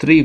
3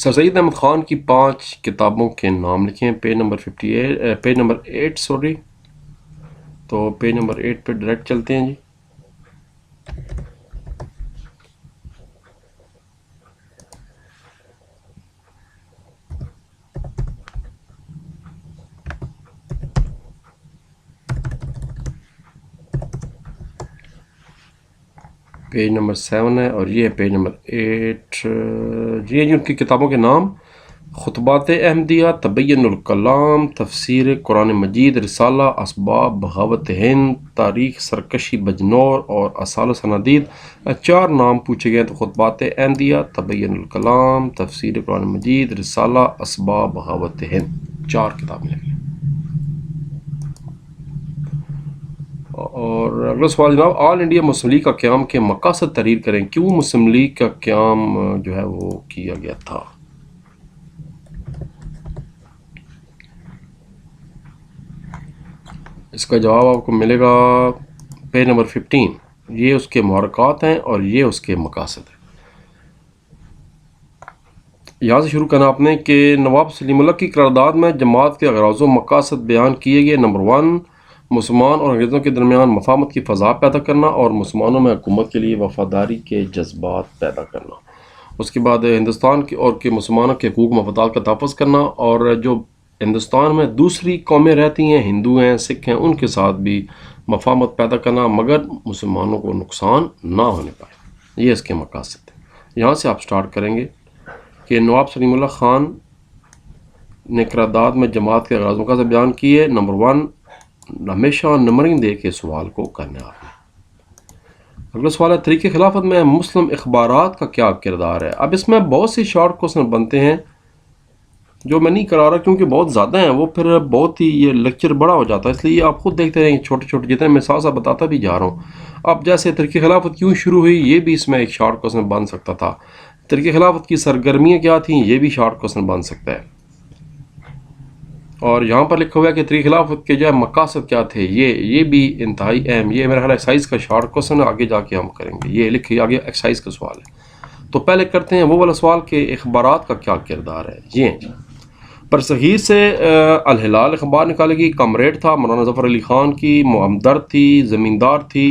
سر سید احمد خان کی 5 کتابوں کے نام لکھیں. Page number 8 sorry. تو پیج نمبر 8 پہ ڈائریکٹ چلتے ہیں جی. پیج نمبر 7 ہے اور یہ پیج نمبر 8. یہ ان کی کتابوں کے نام: خطبات احمدیہ، تبین الکلام، تفسیر قرآن مجید، رسالہ، اسباب بغاوت ہند، تاریخ سرکشی بجنور اور اصال سنادید. 4 نام پوچھے گئے تو خطبات احمدیہ، تبین الکلام، تفسیر قرآن مجید، رسالہ، اسباب بغاوت ہند. 4 کتابیں لکھی. اور اگلا سوال جناب: آل انڈیا مسلم لیگ کا قیام کے مقاصد تحریر کریں. کیوں مسلم لیگ کا قیام جو ہے وہ کیا گیا تھا؟ اس کا جواب آپ کو ملے گا پیج نمبر 15. یہ اس کے محرکات ہیں اور یہ اس کے مقاصد ہیں. یہاں سے شروع کرنا آپ نے کہ نواب سلیم اللہ کی قرارداد میں جماعت کے اغراض و مقاصد بیان کیے گئے. نمبر 1، مسلمان اور انگریزوں کے درمیان مفاہمت کی فضا پیدا کرنا اور مسلمانوں میں حکومت کے لیے وفاداری کے جذبات پیدا کرنا. اس کے بعد ہندوستان کے اور کے مسلمانوں کے حقوق مفادات کا تحفظ کرنا، اور جو ہندوستان میں دوسری قومیں رہتی ہیں، ہندو ہیں، سکھ ہیں، ان کے ساتھ بھی مفاہمت پیدا کرنا مگر مسلمانوں کو نقصان نہ ہونے پائے. یہ اس کے مقاصد ہیں. یہاں سے آپ سٹارٹ کریں گے کہ نواب سلیم اللہ خان نے قرارداد میں جماعت کے اغراض و مقاصد بیان کیے. نمبر 1، ہمیشہ نمبرنگ دے کے سوال کو کرنا ہے آپ نے. اگلا سوال ہے: طریق خلافت میں مسلم اخبارات کا کیا کردار ہے؟ اب اس میں بہت سے شارٹ کوسچن بنتے ہیں جو میں نہیں کرا رہا کیونکہ بہت زیادہ ہیں، وہ پھر بہت ہی یہ لیکچر بڑا ہو جاتا ہے، اس لیے آپ خود دیکھتے رہیں چھوٹے چھوٹے جتنے میں ساتھ ساتھ بتاتا بھی جا رہا ہوں. اب جیسے طریق خلافت کیوں شروع ہوئی، یہ بھی اس میں ایک شارٹ کوسچن بن سکتا تھا. طریق خلافت کی سرگرمیاں کیا تھیں، یہ بھی شارٹ کوسچن بن سکتا ہے. اور یہاں پر لکھا ہوا ہے کہ طریق خلافت کے جو ہے مقاصد کیا تھے، یہ بھی انتہائی اہم. یہ میرا خیال ایکسائز کا شارٹ کوسچن ہے، آگے جا کے ہم کریں گے. یہ لکھیے آگے ایکسائز کا سوال ہے. تو پہلے کرتے ہیں وہ والا سوال کہ اخبارات کا کیا کردار ہے. یہ پرصغیر سے الہلال اخبار نکالے گی. کمریڈ تھا، مولانا ظفر علی خان کی، ہمدرد تھی، زمیندار تھی.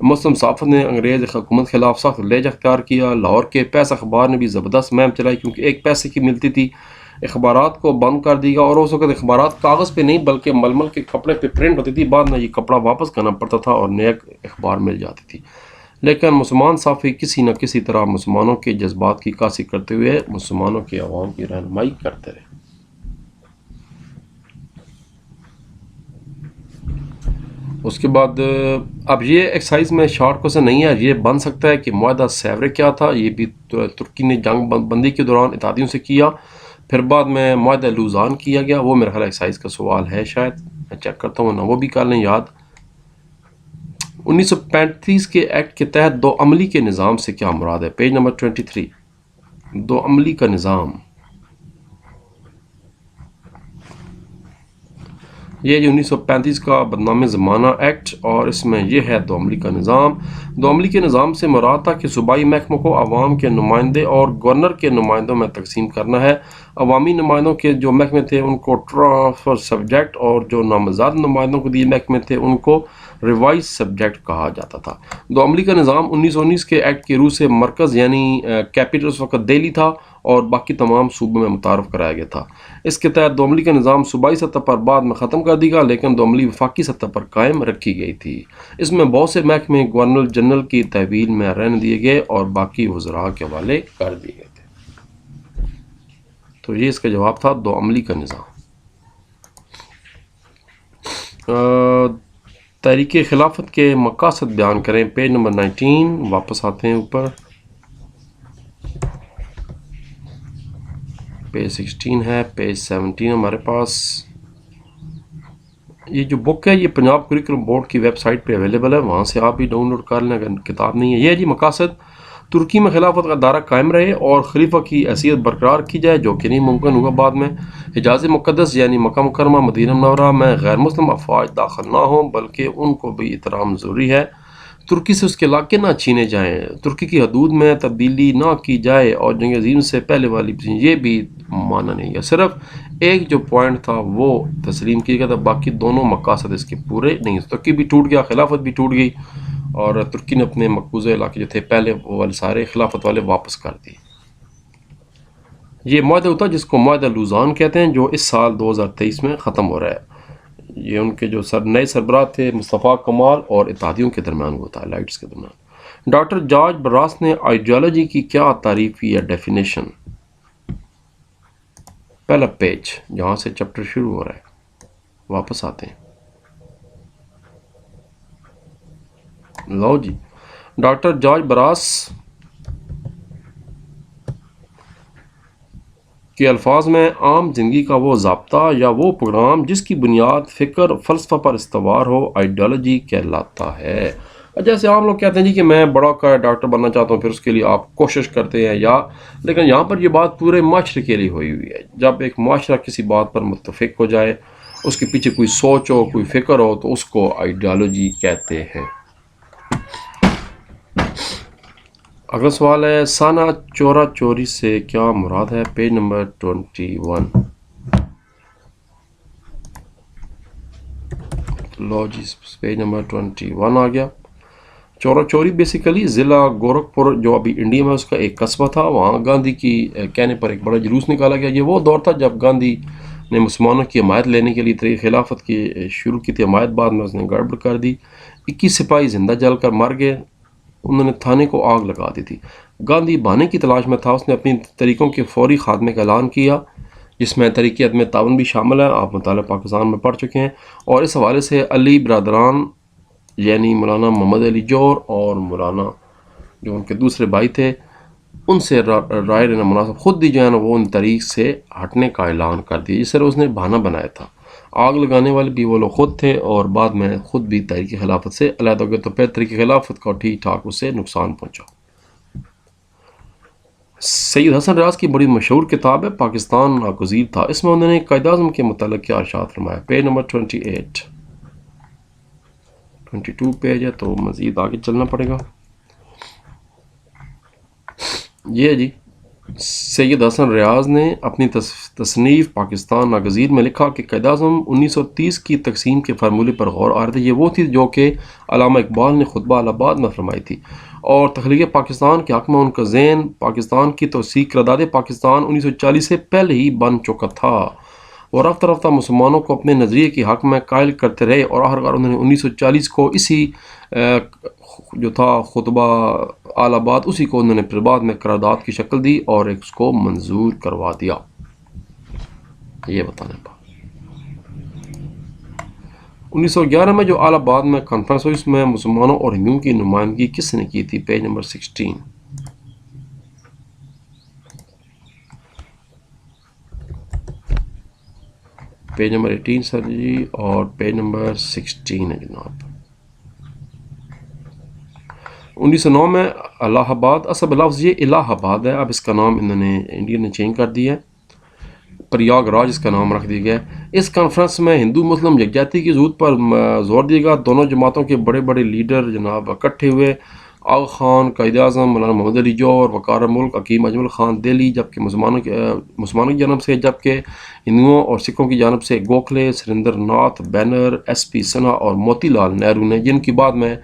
مسلم صحافت نے انگریز حکومت کے خلاف سخت لہجہ اختیار کیا. لاہور کے پیس اخبار نے بھی زبردست مہم چلائی کیونکہ 1 پیسے کی ملتی تھی. اخبارات کو بند کر دی گیا، اور اس وقت اخبارات کاغذ پہ نہیں بلکہ ململ کے کپڑے پہ پرنٹ ہوتی تھی. بعد میں یہ کپڑا واپس کرنا پڑتا تھا اور نیا اخبار مل جاتی تھی. لیکن مسلمان صحافی کسی نہ کسی طرح مسلمانوں کے جذبات کی عکاسی کرتے ہوئے مسلمانوں کے عوام کی رہنمائی کرتے رہے. اس کے بعد اب یہ ایکسائز میں شارٹ کوسچن نہیں ہے، یہ بن سکتا ہے کہ معاہدہ سیورے کیا تھا. یہ بھی ترکی نے جنگ بندی کے دوران اتحادیوں سے کیا، پھر بعد میں معاہدہ لوزان کیا گیا. وہ میرا خیال ایکسائز کا سوال ہے، شاید میں چیک کرتا ہوں نہ وہ بھی کر لیں یاد. 1935 کے ایکٹ کے تحت 2 عملی کے نظام سے کیا مراد ہے؟ Page number 23. 2 عملی کا نظام، یہ جو 1935 کا بدنام زمانہ ایکٹ، اور اس میں یہ ہے 2 عملی کا نظام. 2 عملی کے نظام سے مراد تھا کہ صوبائی محکموں کو عوام کے نمائندے اور گورنر کے نمائندوں میں تقسیم کرنا ہے. عوامی نمائندوں کے جو محکمے تھے ان کو ٹرانسفر سبجیکٹ، اور جو نامزد نمائندوں کو دیے محکمے تھے ان کو ریوائز سبجیکٹ کہا جاتا تھا. 2 عملی کا نظام 1919 کے ایکٹ کی روح سے مرکز یعنی کیپٹل اس وقت دہلی تھا اور باقی تمام صوبوں میں متعارف کرایا گیا تھا. اس کے تحت 2 عملی کا نظام صوبائی سطح پر بعد میں ختم کر دی گیا، لیکن 2 عملی وفاقی سطح پر قائم رکھی گئی تھی. اس میں بہت سے محکمے گورنر جنرل کی تحویل میں رہنے دیے گئے اور باقی وزراء کے حوالے کر دیے گئے تھے. تو یہ اس کا جواب تھا 2 عملی کا نظام. تحریک خلافت کے مقاصد بیان کریں. Page number 19. واپس آتے ہیں اوپر، پیج 16 ہے، پیج 17 ہمارے پاس. یہ جو بک ہے یہ پنجاب کریکولم بورڈ کی ویب سائٹ پہ اویلیبل ہے، وہاں سے آپ بھی ڈاؤن لوڈ کر لیں اگر کتاب نہیں ہے. یہ ہے جی مقاصد: ترکی میں خلافت کا دائرہ قائم رہے اور خلیفہ کی حیثیت برقرار کی جائے، جو کہ نہیں ممکن ہوگا بعد میں. حجاز مقدس یعنی مکہ مکرمہ مدینہ منورہ میں غیر مسلم افواج داخل نہ ہوں بلکہ ان کو بھی احترام ضروری ہے. ترکی سے اس کے علاقے نہ چھینے جائیں، ترکی کی حدود میں تبدیلی نہ کی جائے اور جنگ عظیم سے پہلے والی یہ بھی مانا نہیں ہے۔ صرف ایک جو پوائنٹ تھا وہ تسلیم کیا گیا تھا، باقی دونوں مقاصد اس کے پورے نہیں۔ ترکی بھی ٹوٹ گیا، خلافت بھی ٹوٹ گئی، اور ترکی نے اپنے مقبوضہ علاقے جو تھے پہلے وہ والے سارے خلافت والے واپس کر دیے۔ یہ معاہدہ ہوتا جس کو معاہدہ لوزان کہتے ہیں، جو اس سال 2023 میں ختم ہو رہا ہے۔ یہ ان کے جو نئے سربراہ تھے مصطفیٰ کمال اور اتحادیوں کے درمیان وہ تھا، لائٹس کے درمیان۔ ڈاکٹر جارج براس نے آئیڈیالوجی کی کیا تعریف کی ہے، ڈیفینیشن؟ پہلا پیج جہاں سے چیپٹر شروع ہو رہا ہے، واپس آتے ہیں۔ لو جی، ڈاکٹر جارج براس کے الفاظ میں عام زندگی کا وہ ضابطہ یا وہ پروگرام جس کی بنیاد فکر فلسفہ پر استوار ہو آئیڈیالوجی کہلاتا ہے۔ جیسے عام لوگ کہتے ہیں جی کہ میں بڑا کا ڈاکٹر بننا چاہتا ہوں، پھر اس کے لیے آپ کوشش کرتے ہیں، لیکن یہاں پر یہ بات پورے معاشرے کے لیے ہوئی ہے۔ جب ایک معاشرہ کسی بات پر متفق ہو جائے، اس کے پیچھے کوئی سوچ ہو، کوئی فکر ہو، تو اس کو آئیڈیالوجی کہتے ہیں۔ اگلا سوال ہے، سانہ چورا چوری سے کیا مراد ہے؟ Page number 21۔ لو جی، پیج نمبر 21 آ گیا۔ چورا چوری بیسیکلی ضلع گورکھپور جو ابھی انڈیا میں اس کا ایک قصبہ تھا، وہاں گاندھی کی کہنے پر ایک بڑا جلوس نکالا گیا۔ یہ وہ دور تھا جب گاندھی نے مسلمانوں کی حمایت لینے کے لیے طریق خلافت کی شروع کی تھی، حمایت بعد میں اس نے گڑبڑ کر دی۔ 21 سپاہی زندہ جل کر مر گئے، انہوں نے تھانے کو آگ لگا دی تھی۔ گاندھی بہانے کی تلاش میں تھا، اس نے اپنی طریقوں کے فوری خاتمے کا اعلان کیا، جس میں طریقے عدم تعاون بھی شامل ہے، آپ مطالعہ پاکستان میں پڑھ چکے ہیں۔ اور اس حوالے سے علی برادران یعنی مولانا محمد علی جوہر اور مولانا جو ان کے دوسرے بھائی تھے، ان سے رائے لینا مناسب، خود بھی جو ہے نا وہ ان طریق سے ہٹنے کا اعلان کر دیا، جس طرح اس نے بہانہ بنایا تھا۔ آگ لگانے والے بھی وہ لوگ خود تھے، اور بعد میں خود بھی تحریک خلافت سے علیحدہ ہو گئے، تو پھر تحریک خلافت کا ٹھیک ٹھاک اسے نقصان پہنچا۔ سید حسن ریاض کی بڑی مشہور کتاب ہے پاکستان ناگزیر تھا، اس میں انہوں نے قائد اعظم کے متعلق کیا ارشاد فرمایا؟ پیج نمبر 22 پیج ہے، تو مزید آگے چلنا پڑے گا۔ یہ جی، سید حسن ریاض نے اپنی تصنیف پاکستان ناگزیر میں لکھا کہ قائد اعظم 1930 کی تقسیم کے فارمولے پر غور آ رہے تھے۔ یہ وہ تھی جو کہ علامہ اقبال نے خطبہ الہ آباد میں فرمائی تھی، اور تخلیق پاکستان کے حق میں ان کا ذہن پاکستان کی توسیع قرارداد پاکستان 1940 سے پہلے ہی بن چکا تھا۔ وہ رفتہ رفتہ مسلمانوں کو اپنے نظریے کے حق میں قائل کرتے رہے، اور آخرکار انہوں نے 1940 کو اسی جو تھا خطبہ آل آباد، اسی کو انہوں نے پھر بعد میں قرارداد کی شکل دی اور اس کو منظور کروا دیا۔ یہ بتانے پا 1911 میں جو آل آباد میں کانفرنس ہوئی، اس میں مسلمانوں اور ہندوؤں کی نمائندگی کس نے کی تھی؟ Page number 16۔ پیج نمبر 18 سر جی، اور پیج نمبر 16 ہے جناب۔ 1909 میں الہ آباد، اصل لفظ یہ الہ آباد ہے، اب اس کا نام انہوں نے انڈیا نے چینج کر دیا ہے، پریاگ راج اس کا نام رکھ دیا گیا ہے۔ اس کانفرنس میں ہندو مسلم یکجہتی کی ضرورت پر زور دیا گیا، دونوں جماعتوں کے بڑے بڑے لیڈر جناب اکٹھے ہوئے، آغا خان قائد اعظم، مولانا محمد علی جوہر، وقار ملک حکیم اجمل خان دہلی، جبکہ مسلمانوں کی جانب سے، جبکہ ہندوؤں اور سکھوں کی جانب سے گوکھلے، سریندر ناتھ بینر، ایس پی سنہا اور موتی لال نہرو نے، جن کی بعد میں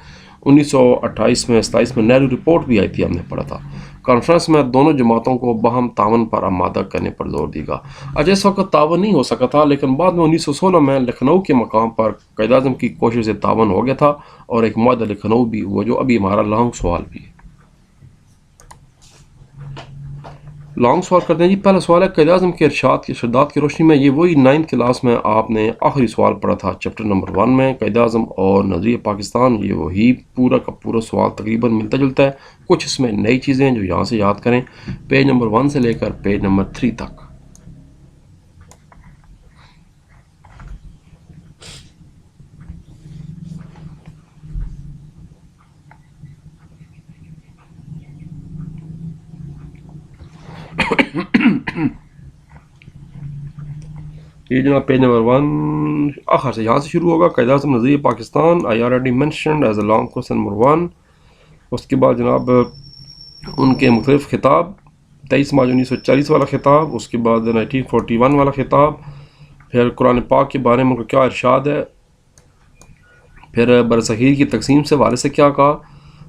1928 میں 27 میں نہرو رپورٹ بھی آئی تھی، ہم نے پڑھا تھا۔ کانفرنس میں دونوں جماعتوں کو باہم تعاون پر آمادہ کرنے پر زور دیا گیا۔ آج اس وقت تعاون نہیں ہو سکا تھا، لیکن بعد میں 1916 میں لکھنؤ کے مقام پر قائد اعظم کی کوشش سے تعاون ہو گیا تھا، اور ایک معاہدہ لکھنؤ بھی ہوا، جو ابھی ہمارا لانگ سوال بھی ہے۔ لانگ سوال کرتے ہیں جی۔ پہلا سوال ہے، قائد اعظم کے ارشادات کی روشنی میں، یہ وہی 9th کلاس میں آپ نے آخری سوال پڑھا تھا چیپٹر نمبر 1 میں، قائد اعظم اور نظریہ پاکستان، یہ وہی پورا کا پورا سوال تقریباً ملتا جلتا ہے، کچھ اس میں نئی چیزیں جو یہاں سے یاد کریں، پیج نمبر 1 سے لے کر پیج نمبر 3 تک۔ یہ جناب پیج نمبر 1 آخر سے یہاں سے شروع ہوگا. قائد اعظم نظریہ Pakistan I already mentioned as a long question number 1. اس کے بعد جناب ان کے مختلف خطاب، 23 مارچ 1940 والا خطاب، اس کے بعد 1941 والا خطاب، پھر قرآن پاک کے بارے میں ان کا کیا ارشاد ہے، پھر برصغیر کی تقسیم سے حوالے سے کیا کہا،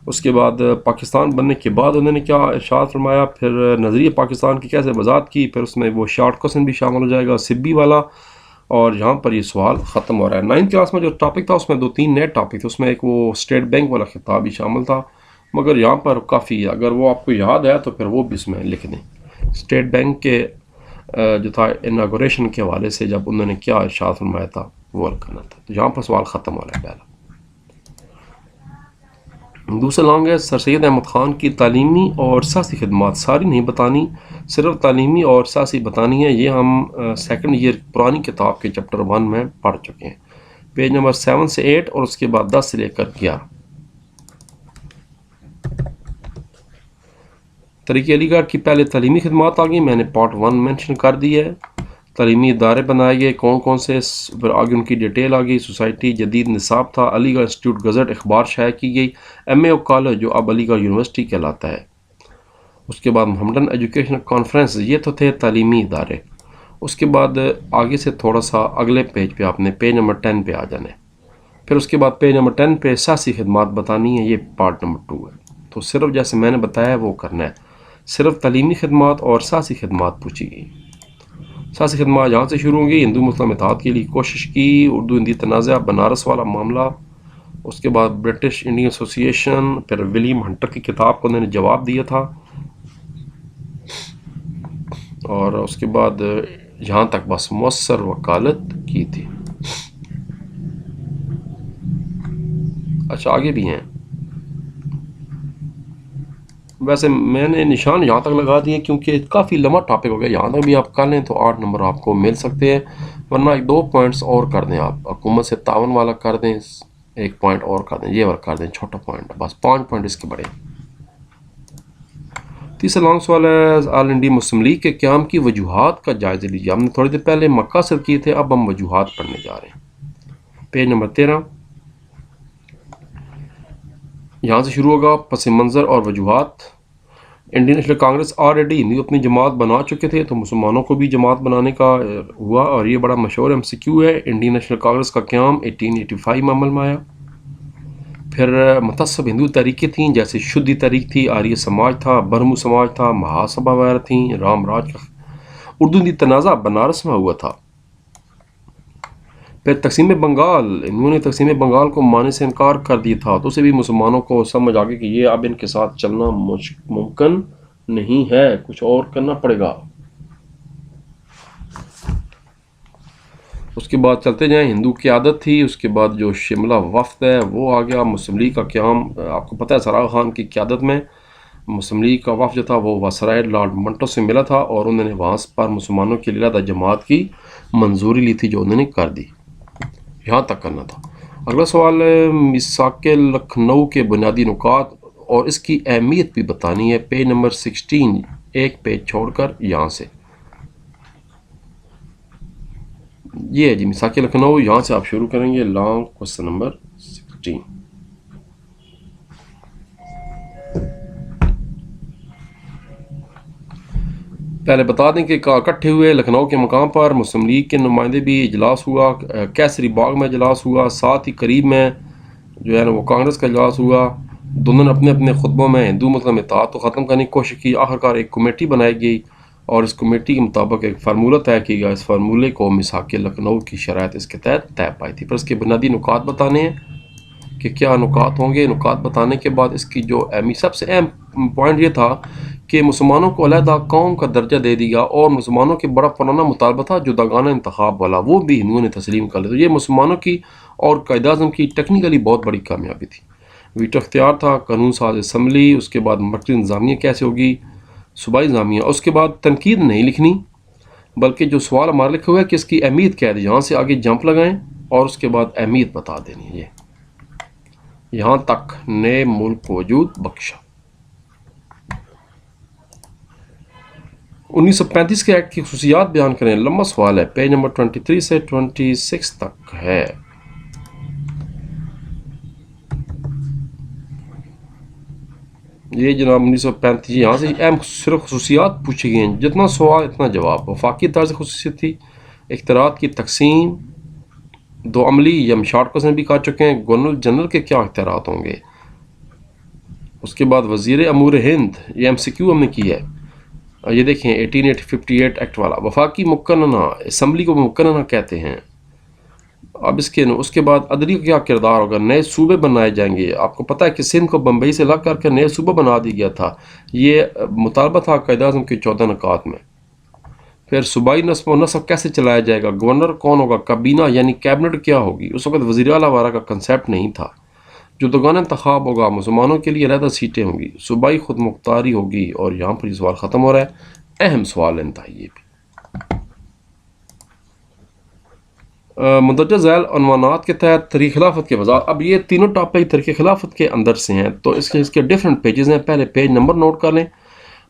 اس کے بعد پاکستان بننے کے بعد انہوں نے کیا ارشاد فرمایا، پھر نظریہ پاکستان کی کیسے وضاحت کی، پھر اس میں وہ شارٹ کوسچن بھی شامل ہو جائے گا سبی والا، اور یہاں پر یہ سوال ختم ہو رہا ہے. 9th کلاس میں جو ٹاپک تھا اس میں 2-3 نئے ٹاپک تھے، اس میں ایک وہ اسٹیٹ بینک والا خطاب بھی شامل تھا، مگر یہاں پر کافی اگر وہ آپ کو یاد ہے تو پھر وہ بھی اس میں لکھ دیں. اسٹیٹ بینک کے جو تھا اناگوریشن کے حوالے سے جب انہوں نے کیا ارشاد فرمایا تھا وہ کرنا تھا، تو یہاں پر سوال ختم ہو رہا ہے. پہلا دوسرا لانگ ہے سر سید احمد خان کی تعلیمی اور سیاسی خدمات، ساری نہیں بتانی، صرف تعلیمی اور سیاسی بتانی ہے. یہ ہم سیکنڈ ایئر پرانی کتاب کے چیپٹر 1 میں پڑھ چکے ہیں، پیج نمبر 7 سے 8 اور اس کے بعد 10 سے لے کر 11. طریقہ علی گڑھ کی پہلے تعلیمی خدمات آ گئی، میں نے پارٹ 1 مینشن کر دی ہے. تعلیمی ادارے بنائے گئے کون کون سے، پھر آگے ان کی ڈیٹیل آ گئی. سوسائٹی جدید نصاب تھا، علی گڑھ انسٹیٹیوٹ گزٹ اخبار شائع کی گئی، ایم اے او کالج جو اب علی گڑھ یونیورسٹی کہلاتا ہے. اس کے بعد محمدن ایجوکیشن کانفرنس، یہ تو تھے تعلیمی ادارے. اس کے بعد آگے سے تھوڑا سا اگلے پیج پہ آپ نے پیج نمبر 10 پہ آ جانا ہے. پھر اس کے بعد پیج نمبر 10 پہ سیاسی خدمات بتانی ہے، یہ پارٹ نمبر 2 ہے. تو صرف جیسے میں نے بتایا وہ کرنا ہے، صرف تعلیمی خدمات اور سیاسی خدمات پوچھی گئی. سیاسی خدمات یہاں سے شروع ہوں گی. ہندو مسلم اتحاد کے لیے کوشش کی، اردو ہندی تنازع، بنارس والا معاملہ. اس کے بعد برٹش انڈین ایسوسی ایشن، پھر ولیم ہنٹر کی کتاب کو انہوں نے جواب دیا تھا، اور اس کے بعد یہاں تک بس مؤثر وکالت کی تھی. اچھا آگے بھی ہیں، ویسے میں نے نشان یہاں تک لگا دیے کیونکہ کافی لمبا ٹاپک ہو گیا. یہاں تک بھی آپ کر لیں تو 8 نمبر آپ کو مل سکتے ہیں، ورنہ 2 پوائنٹس اور کر دیں، آپ حکومت سے تعاون والا کر دیں، 1 پوائنٹ اور کر دیں، یہ اور کر دیں چھوٹا پوائنٹ، بس 5 پوائنٹ اس کے بڑے. تیسرا لانگ سوال ہے آل انڈیا مسلم لیگ کے قیام کی وجوہات کا جائزہ لیجیے. ہم نے تھوڑی دیر پہلے مقاصد کیے تھے، اب ہم وجوہات پڑھنے جا رہے ہیں. پیج نمبر 13 یہاں سے شروع ہوگا، پس منظر اور وجوہات. انڈین نیشنل کانگریس آلریڈی ہندو اپنی جماعت بنا چکے تھے، تو مسلمانوں کو بھی جماعت بنانے کا ہوا، اور یہ بڑا مشہور ایم سی کیو ہے. انڈین نیشنل کانگریس کا قیام 1885 میں عمل میں آیا. پھر متعصب ہندو تحریکیں تھیں، جیسے شدھی تحریک تھی، آریہ سماج تھا، برہمو سماج تھا، مہا سبھا وغیرہ تھیں. رام راج کا اردو ہندی تنازع بنارس میں ہوا تھا. پھر تقسیم بنگال، انہوں نے تقسیم بنگال کو ماننے سے انکار کر دیا تھا، تو اسے بھی مسلمانوں کو سمجھ آ گئی کہ یہ اب ان کے ساتھ چلنا ممکن نہیں ہے، کچھ اور کرنا پڑے گا. اس کے بعد چلتے جائیں، ہندو قیادت تھی. اس کے بعد جو شملہ وفد ہے وہ آ گیا. مسلم لیگ کا قیام، آپ کو پتہ ہے سراغ خان کی قیادت میں مسلم لیگ کا وفد جو تھا وہ وسرائے لارڈ منٹو سے ملا تھا، اور انہوں نے وہاں پر مسلمانوں کے لیے علیحدہ جماعت کی منظوری لی تھی، جو انہوں نے کر دی. یہاں تک کرنا تھا. اگلا سوال ہے میثاق لکھنؤ کے بنیادی نکات اور اس کی اہمیت بھی بتانی ہے. پیج نمبر 16 ایک پیج چھوڑ کر یہاں سے، یہ ہے جی میثاق لکھنؤ. یہاں سے آپ شروع کریں گے لانگ کوسچن نمبر 16. پہلے بتا دیں کہ اکٹھے ہوئے لکھنؤ کے مقام پر مسلم لیگ کے نمائندے بھی اجلاس ہوا، کیسری باغ میں اجلاس ہوا، ساتھ ہی قریب میں جو ہے نا وہ کانگریس کا اجلاس ہوا. دونوں نے اپنے اپنے خطبوں میں ہندو مسلم اتحاد کو ختم کرنے کی کوشش کی. آخرکار ایک کمیٹی بنائی گئی اور اس کمیٹی کے مطابق ایک فارمولہ طے کیا گیا. اس فارمولے کو میثاق لکھنؤ کی شرائط اس کے تحت طے پائی تھی. پر اس کے بنیادی نکات بتانے ہیں کہ کیا نکات ہوں گے. نکات بتانے کے بعد اس کی جو سب سے اہم پوائنٹ یہ تھا کہ مسلمانوں کو علیحدہ قوم کا درجہ دے دیا، اور مسلمانوں کے بڑا پرانا مطالبہ تھا جداگانہ انتخاب والا، وہ بھی ہندوؤں نے تسلیم کر لیا. تو یہ مسلمانوں کی اور قائد اعظم کی ٹیکنیکلی بہت بڑی کامیابی تھی. ویٹو اختیار تھا، قانون ساز اسمبلی. اس کے بعد مرکزی انتظامیہ کیسے ہوگی، صوبائی انتظامیہ. اس کے بعد تنقید نہیں لکھنی، بلکہ جو سوال ہمارا لکھا ہوا ہے کہ اس کی اہمیت کیا ہے، یہاں سے آگے جمپ لگائیں اور اس کے بعد اہمیت بتا دینی ہے. یہاں تک نئے ملک کو وجود بخشا. 1935 کے ایکٹ کی خصوصیات بیان کریں. لمبا سوال ہے, پیج نمبر 23 سے 26 تک ہے. یہ جناب 1935 یہاں سے اہم صرف خصوصیات پوچھی گئی ہیں. جتنا سوال اتنا جواب. وفاقی طرز خصوصیت تھی, اختیارات کی تقسیم, 2 عملی یا شارٹ کوسچن بھی کہا چکے ہیں. گورنر جنرل کے کیا اختیارات ہوں گے. اس کے بعد وزیر امور ہند, یہ ایم سی کیو ہم نے کی ہے. یہ دیکھیں 1858 ایکٹ والا. وفاقی مقننہ, اسمبلی کو مقننہ کہتے ہیں. اب اس کے بعد عدلی کا کیا کردار ہوگا. نئے صوبے بنائے جائیں گے. آپ کو پتہ ہے کہ سندھ کو بمبئی سے الگ کر کے نئے صوبہ بنا دیا گیا تھا. یہ مطالبہ تھا قائد اعظم کے 14 نکات میں. پھر صوبائی نصب و نسق کیسے چلایا جائے گا. گورنر کون ہوگا. کابینہ یعنی کیبنٹ کیا ہوگی. اس وقت وزیر اعلیٰ وغیرہ کا کنسیپٹ نہیں تھا. جو دوگانا انتخاب ہوگا, مسلمانوں کے لیے علیحدہ سیٹیں ہوں گی, صوبائی خود مختاری ہوگی. اور یہاں پر یہ سوال ختم ہو رہا ہے. اہم سوال انتہائی یہ بھی. مندرجہ ذیل عنوانات کے تحت تاریخ خلافت کے وضاحت. اب یہ تینوں ٹاپک تاریخ خلافت کے اندر سے ہیں, تو اس کے ڈفرنٹ پیجز ہیں. پہلے پیج نمبر نوٹ کر لیں.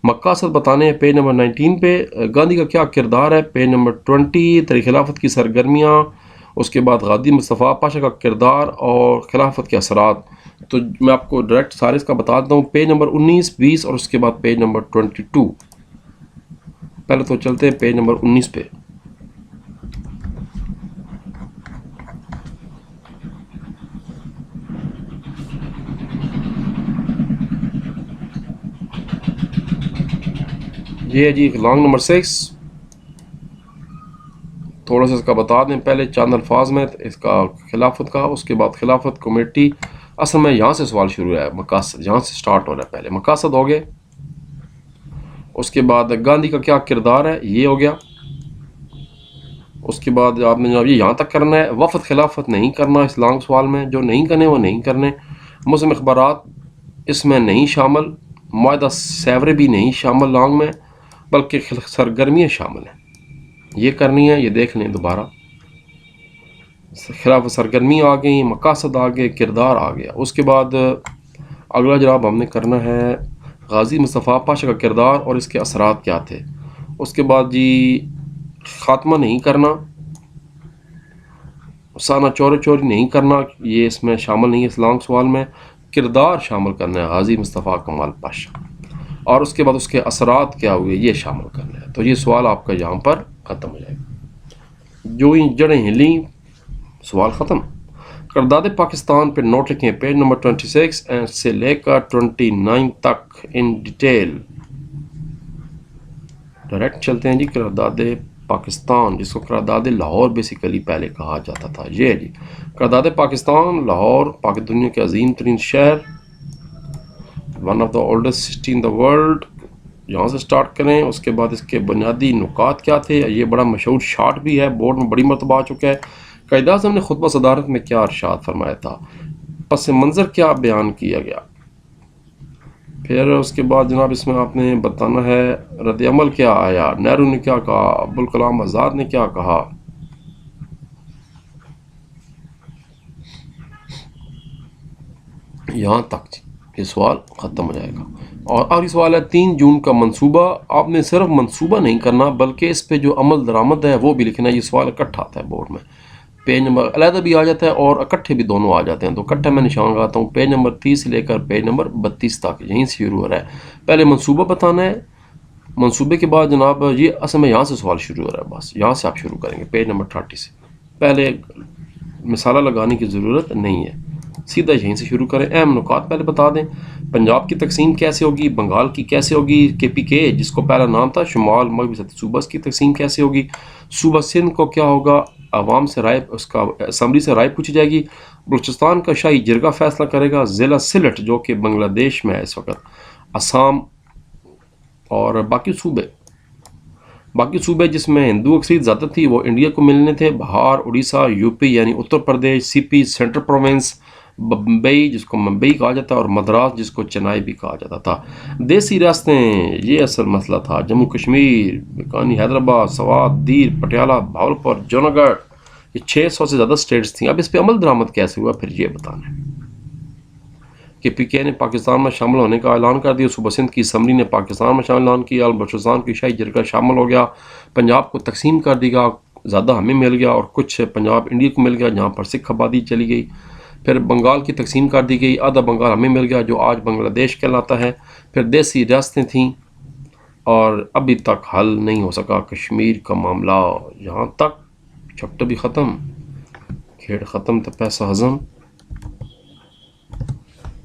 مقاصد بتانے ہیں پیج نمبر 19 پہ. گاندھی کا کیا کردار ہے پیج نمبر 20. تاریخ خلافت کی سرگرمیاں. اس کے بعد غازی مصطفیٰ پاشا کا کردار اور خلافت کے اثرات. تو میں آپ کو ڈائریکٹ سارے اس کا بتا دیتا ہوں. پیج نمبر 19, 20 اور اس کے بعد پیج نمبر 22. پہلے تو چلتے ہیں پیج نمبر 19 پہ. یہ ہے جی لانگ نمبر 6. تھوڑا سا اس کا بتا دیں پہلے چند الفاظ میں. اس کا خلافت کا, اس کے بعد خلافت کمیٹی. اصل میں یہاں سے سوال شروع ہے. مقاصد یہاں سے سٹارٹ ہو رہا ہے. پہلے مقاصد ہو گئے. اس کے بعد گاندھی کا کیا کردار ہے, یہ ہو گیا. اس کے بعد آپ نے جناب یہ یہاں تک کرنا ہے. وفد خلافت نہیں کرنا اس لانگ سوال میں. جو نہیں کرنے وہ نہیں کرنے. مسلم اخبارات اس میں نہیں شامل. معاہدہ سیورے بھی نہیں شامل لانگ میں, بلکہ سرگرمیاں شامل ہیں. یہ کرنی ہے, یہ دیکھ لیں دوبارہ. خلاف سرگرمی آ گئی, مقاصد آ گئے, کردار آ گیا. اس کے بعد اگلا جناب ہم نے کرنا ہے غازی مصطفیٰ پاشا کا کردار اور اس کے اثرات کیا تھے. اس کے بعد جی خاتمہ نہیں کرنا, سانہ چوری چوری نہیں کرنا, یہ اس میں شامل نہیں ہے. اس لانگ سوال میں کردار شامل کرنا ہے غازی مصطفیٰ کمال پاشا, اور اس کے بعد اس کے اثرات کیا ہوئے یہ شامل کرنا ہے. تو یہ سوال آپ کا یہاں پر ختم ہو جائے گا. جو ہی جڑیں ہلیں سوال ختم. قرارداد پاکستان پہ نوٹ لکھیں پیج نمبر 26 سے لے کر 29 تک ان ڈیٹیل. ڈائریکٹ چلتے ہیں جی. قرارداد پاکستان, جس کو قرارداد لاہور بیسیکلی پہلے کہا جاتا تھا. یہ جی قرارداد پاکستان. لاہور دنیا کے عظیم ترین شہر, one of the oldest city in the world. یہاں سے سٹارٹ کریں. اس کے بعد اس کے بنیادی نکات کیا تھے. یہ بڑا مشہور شارٹ بھی ہے, بورڈ میں بڑی مرتبہ آ چکا ہے. قائد اعظم نے خطبہ صدارت میں کیا ارشاد فرمایا تھا. پس منظر کیا بیان کیا گیا. پھر اس کے بعد جناب اس میں آپ نے بتانا ہے رد عمل کیا آیا. نہرو نے کیا کہا, ابوالکلام آزاد نے کیا کہا. یہاں تک یہ سوال ختم ہو جائے گا. اور آخری سوال ہے 3 جون کا منصوبہ. آپ نے صرف منصوبہ نہیں کرنا بلکہ اس پہ جو عمل درآمد ہے وہ بھی لکھنا ہے. یہ سوال اکٹھا آتا ہے بورڈ میں. پیج نمبر علیحدہ بھی آ جاتا ہے اور اکٹھے بھی دونوں آ جاتے ہیں. تو اکٹھا میں نشان لگاتا ہوں پیج نمبر 30 سے لے کر پیج نمبر 32 تک. یہیں سے شروع ہو رہا ہے. پہلے منصوبہ بتانا ہے. منصوبے کے بعد جناب یہ اصل میں یہاں سے سوال شروع ہو رہا ہے. بس یہاں سے آپ شروع کریں گے پیج نمبر 30 سے. پہلے مثالہ لگانے کی ضرورت نہیں ہے, سیدھا یہیں سے شروع کریں. اہم نکات پہلے بتا دیں. پنجاب کی تقسیم کیسے ہوگی, بنگال کی کیسے ہوگی, کے پی کے جس کو پہلا نام تھا شمال مغربی سطحی صوبہ, کی تقسیم کیسے ہوگی. صوبہ سندھ کو کیا ہوگا, عوام سے رائے, اس کا اسمبلی سے رائے پوچھی جائے گی. بلوچستان کا شاہی جرگہ فیصلہ کرے گا. ضلع سلٹ جو کہ بنگلہ دیش میں ہے اس وقت, آسام اور باقی صوبے جس میں ہندو اکثریت زیادہ تھی وہ انڈیا کو ملنے تھے. بہار, اڑیسہ, یو پی یعنی اتر پردیش, سی پی سینٹرل پروونس, بمبئی جس کو ممبئی کہا جاتا ہے, اور مدراس جس کو چنائی بھی کہا جاتا تھا. دیسی ریاستیں یہ اصل مسئلہ تھا. جموں کشمیر, بیکانی, حیدرآباد, سوات, دیر, پٹیالہ, بھاولپور, جونا گڑھ, یہ 600 سے زیادہ سٹیٹس تھیں. اب اس پہ عمل درآمد کیسے ہوا پھر یہ بتانا ہے کہ پی کے نے پاکستان میں شامل ہونے کا اعلان کر دیا، صوبہ سندھ کی اسمبلی نے پاکستان میں شامل اعلان کیا، بلوچستان کی شاہی جرگہ شامل ہو گیا، پنجاب کو تقسیم کر دی گیا، زیادہ ہمیں مل گیا اور کچھ پنجاب انڈیا کو مل گیا جہاں پر سکھ آبادی چلی گئی۔ پھر بنگال کی تقسیم کر دی گئی، آدھا بنگال ہمیں مل گیا جو آج بنگلہ دیش کہلاتا ہے۔ پھر دیسی ریاستیں تھیں اور ابھی تک حل نہیں ہو سکا کشمیر کا معاملہ، یہاں تک چپٹر بھی ختم، کھیڑ ختم تو پیسہ ہضم۔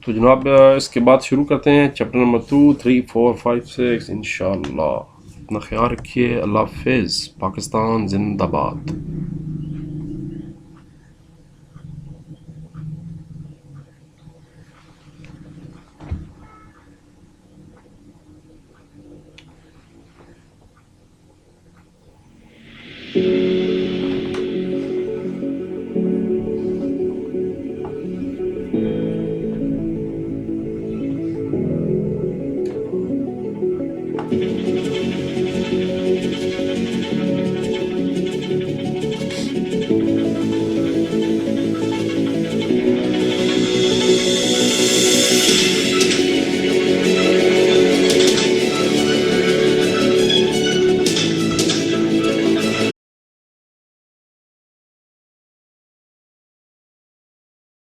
تو جناب اس کے بعد شروع کرتے ہیں چیپٹر نمبر 2، 3، 4، 5، 6 انشاءاللہ۔ اپنا خیال رکھیے، اللہ حافظ، پاکستان زندہ باد۔